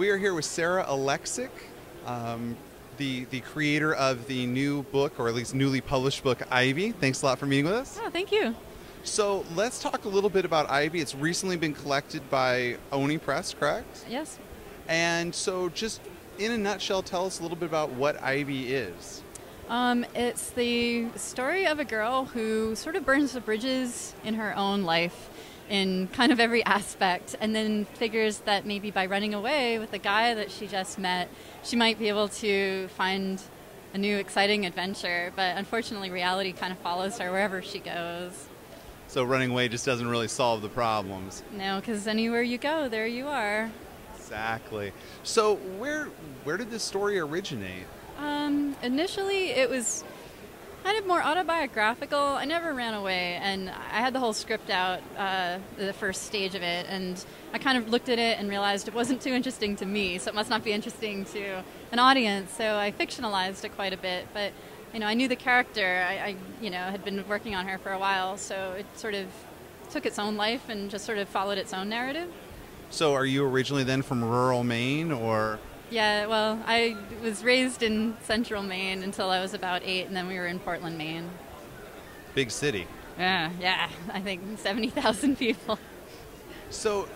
We are here with Sarah Oleksyk, the creator of the new book, or at least newly published book, Ivy. Thanks a lot for meeting with us. Oh, thank you. So let's talk a little bit about Ivy. It's recently been collected by Oni Press, correct? Yes. And so just in a nutshell, tell us a little bit about what Ivy is. It's the story of a girl who sort of burns the bridges in her own life in kind of every aspect, and then figures that maybe by running away with the guy that she just met, she might be able to find a new exciting adventure. But unfortunately, reality kind of follows her wherever she goes. So running away just doesn't really solve the problems. No, because anywhere you go, there you are. Exactly. So where did this story originate? Initially, it was kind of more autobiographical. I never ran away, and I had the whole script out, the first stage of it, and I kind of looked at it and realized it wasn't too interesting to me, so it must not be interesting to an audience, so I fictionalized it quite a bit. But I knew the character. I had been working on her for a while, so it sort of took its own life and just sort of followed its own narrative. So are you originally then from rural Maine, or? Yeah, well, I was raised in central Maine until I was about 8, and then we were in Portland, Maine. Big city. Yeah, I think 70,000 people. So,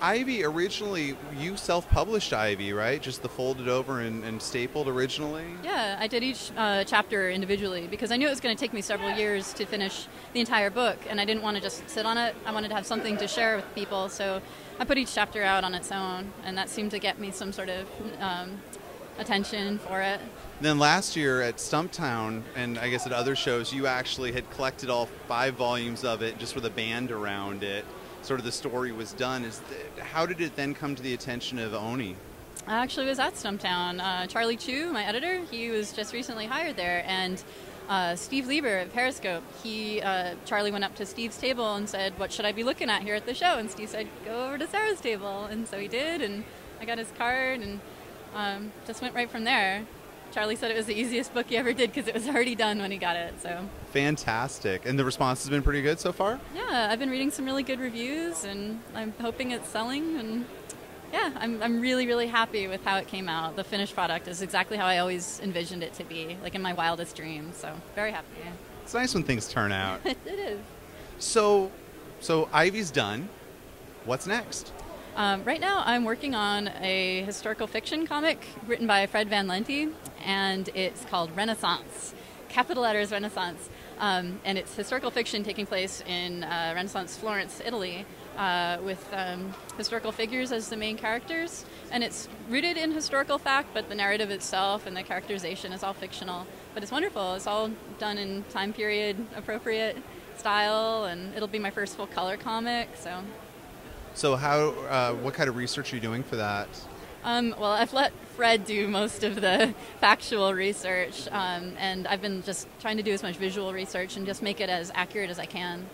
Ivy originally, you self-published Ivy, right? Just the folded over and stapled originally? Yeah, I did each chapter individually because I knew it was going to take me several years to finish the entire book, and I didn't want to just sit on it. I wanted to have something to share with people, so I put each chapter out on its own, and that seemed to get me some sort of attention for it. Then last year at Stumptown, and I guess at other shows, you actually had collected all 5 volumes of it just with a band around it. Sort of the story was done. How did it then come to the attention of Oni? I actually was at Stumptown. Charlie Chu, my editor, he was just recently hired there, and Steve Lieber at Periscope, Charlie went up to Steve's table and said, "What should I be looking at here at the show?" And Steve said, "Go over to Sarah's table." And so he did, and I got his card, and just went right from there. Charlie said it was the easiest book he ever did because it was already done when he got it. So fantastic. And the response has been pretty good so far? Yeah, I've been reading some really good reviews, and I'm hoping it's selling. And yeah, I'm really, really happy with how it came out. The finished product is exactly how I always envisioned it to be, like in my wildest dreams. So very happy. It's nice when things turn out. It is. So Ivy's done. What's next? Right now I'm working on a historical fiction comic written by Fred van Lente, and it's called Renaissance, capital letters Renaissance, and it's historical fiction taking place in Renaissance Florence, Italy, with historical figures as the main characters, and it's rooted in historical fact, but the narrative itself and the characterization is all fictional. But it's wonderful. It's all done in time period appropriate style, and it'll be my first full color comic. So what kind of research are you doing for that? Well, I've let Fred do most of the factual research, and I've been just trying to do as much visual research and just make it as accurate as I can.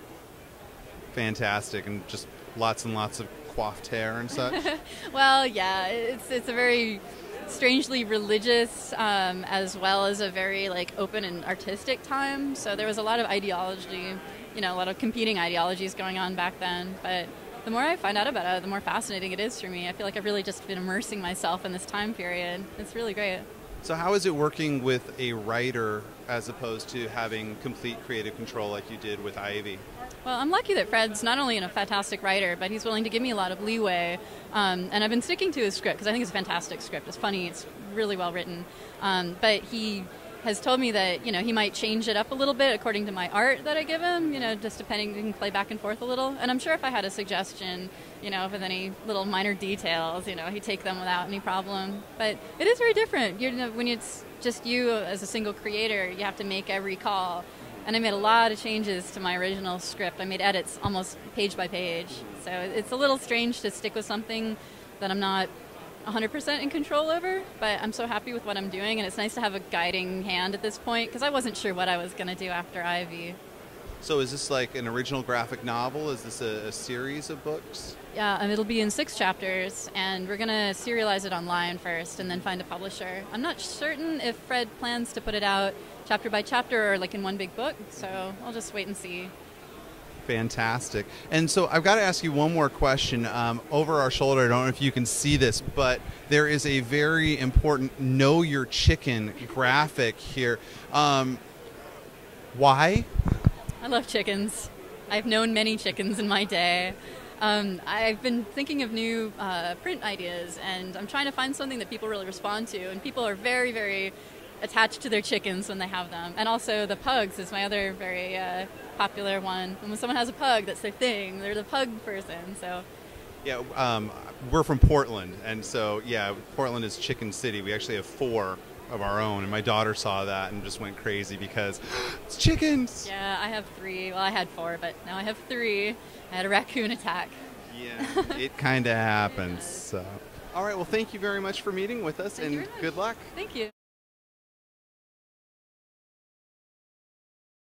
Fantastic, and just lots and lots of coiffed hair and such? Well, yeah, it's a very strangely religious as well as a very open and artistic time, so there was a lot of ideology, a lot of competing ideologies going on back then, but the more I find out about it, the more fascinating it is for me. I feel like I've really just been immersing myself in this time period. It's really great. So how is it working with a writer as opposed to having complete creative control like you did with Ivy? Well, I'm lucky that Fred's not only a fantastic writer, but he's willing to give me a lot of leeway. And I've been sticking to his script because I think it's a fantastic script. It's funny. It's really well written. But he has told me that he might change it up a little bit according to my art that I give him, just depending, we can play back and forth a little. And I'm sure if I had a suggestion, with any little minor details, he'd take them without any problem. But it is very different. When it's just you as a single creator, you have to make every call. And I made a lot of changes to my original script. I made edits almost page by page. So it's a little strange to stick with something that I'm not 100% in control over, but I'm so happy with what I'm doing, and it's nice to have a guiding hand at this point because I wasn't sure what I was going to do after Ivy. So is this like an original graphic novel? Is this a series of books? Yeah, it'll be in 6 chapters, and we're going to serialize it online first and then find a publisher. I'm not certain if Fred plans to put it out chapter by chapter or in one big book, so I'll just wait and see. Fantastic. And so I've got to ask you one more question. Over our shoulder, I don't know if you can see this, but there is a very important Know Your Chicken graphic here. Why? I love chickens. I've known many chickens in my day. I've been thinking of new print ideas, and I'm trying to find something that people really respond to. And people are very, very attached to their chickens when they have them. And also the pugs is my other very popular one. And when someone has a pug, that's their thing. They're the pug person. So. Yeah, we're from Portland, and so yeah, Portland is Chicken City. We actually have 4 of our own, and my daughter saw that and just went crazy because it's chickens. Yeah, I have 3. Well, I had 4, but now I have 3. I had a raccoon attack. Yeah, it kind of happens. So. All right, well, thank you very much for meeting with us, Thank you and very much. good luck. Thank you.